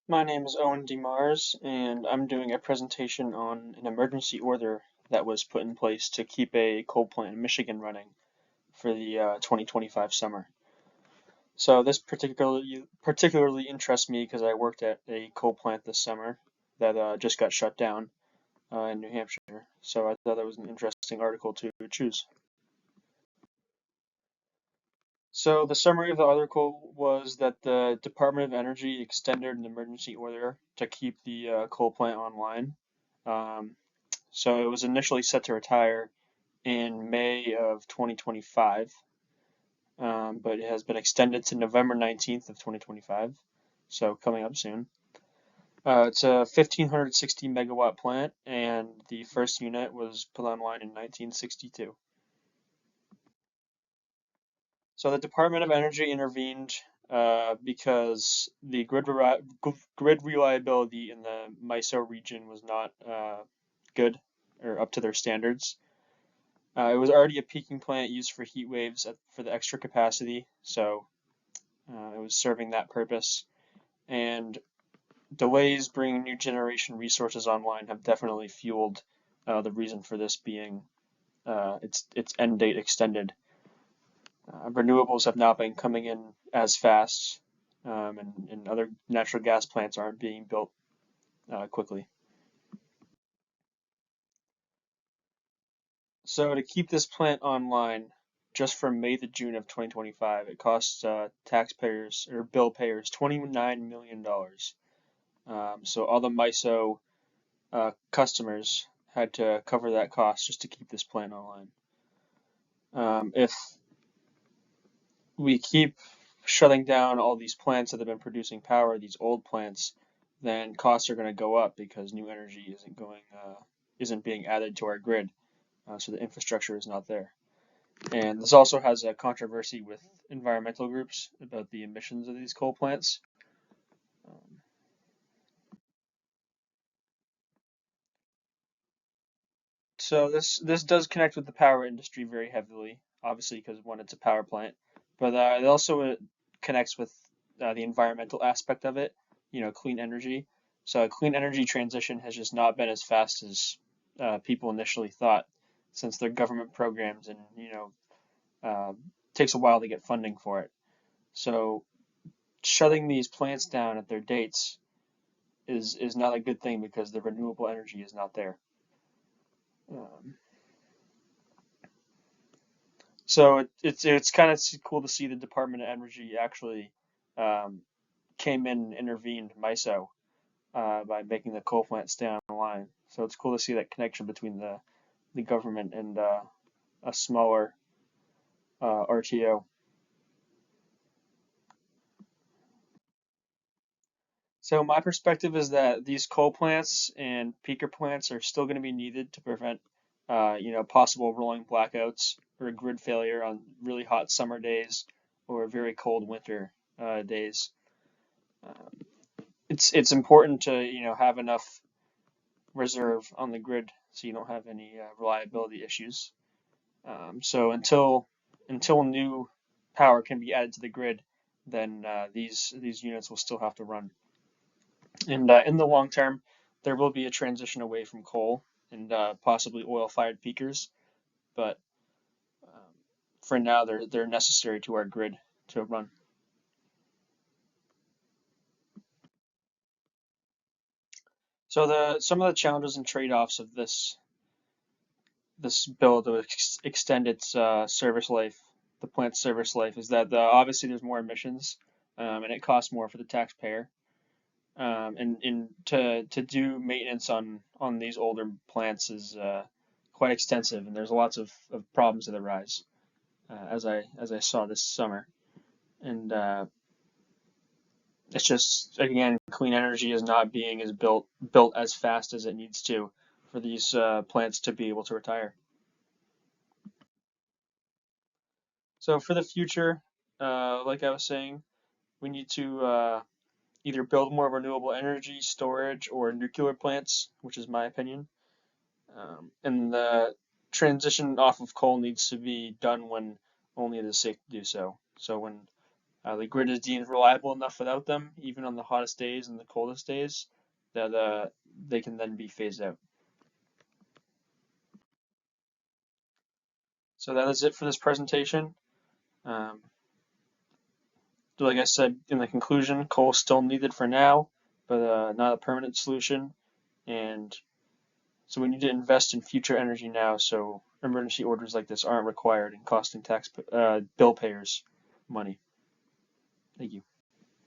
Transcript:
My name is Owen de Mars, and I'm doing a presentation on an emergency order that was put in place to keep a coal plant in Michigan running for the 2025 summer. So this particularly interests me because I worked at a coal plant this summer that just got shut down in New Hampshire. So I thought that was an interesting article to choose. So the summary of the article was that the Department of Energy extended an emergency order to keep the coal plant online. Um, So it was initially set to retire in May of 2025, but it has been extended to November 19th of 2025, so coming up soon. It's a 1560 megawatt plant, and the first unit was put online in 1962. So the Department of Energy intervened because the grid reliability in the MISO region was not good or up to their standards. It was already a peaking plant used for heat waves for the extra capacity, so it was serving that purpose. And delays bringing new generation resources online have definitely fueled the reason for this being its end date extended. Renewables have not been coming in as fast, and other natural gas plants aren't being built quickly. So to keep this plant online, just from May to June of 2025, it costs taxpayers or bill payers $29 million. So all the MISO customers had to cover that cost just to keep this plant online. If we keep shutting down all these plants that have been producing power, these old plants, then costs are going to go up because new energy isn't being added to our grid, so the infrastructure is not there. And this also has a controversy with environmental groups about the emissions of these coal plants. Um, so this does connect with the power industry very heavily, obviously because one, it's a power plant, but it also connects with the environmental aspect of it. Clean energy. So a clean energy transition has just not been as fast as people initially thought, since their government programs and uh, takes a while to get funding for it. So shutting these plants down at their dates is not a good thing because the renewable energy is not there. Um, so it's kind of cool to see the Department of Energy actually um, came in and intervened MISO by making the coal plant stay on the line. So it's cool to see that connection between the government and a smaller RTO. So my perspective is that these coal plants and peaker plants are still going to be needed to prevent, possible rolling blackouts or grid failure on really hot summer days or very cold winter days. Um, it's important to have enough reserve on the grid so you don't have any reliability issues. So until new power can be added to the grid, then these units will still have to run. And in the long term, there will be a transition away from coal and possibly oil-fired peakers, but um, for now, they're necessary to our grid to run. So the some of the challenges and trade-offs of this bill to extend its service life, the plant's service life, is that obviously there's more emissions, and it costs more for the taxpayer. And to do maintenance on these older plants is quite extensive, and there's lots of problems that arise, as I saw this summer. And it's just, again, clean energy is not being as built as fast as it needs to for these plants to be able to retire. So for the future, like I was saying, we need to either build more renewable energy storage or nuclear plants, which is my opinion. And the transition off of coal needs to be done when only it is safe to do so. So when The grid is deemed reliable enough without them, even on the hottest days and the coldest days, that they can then be phased out. So that is it for this presentation. Um, like I said in the conclusion, coal is still needed for now, but not a permanent solution. And so we need to invest in future energy now, so emergency orders like this aren't required and costing bill payers money. Thank you.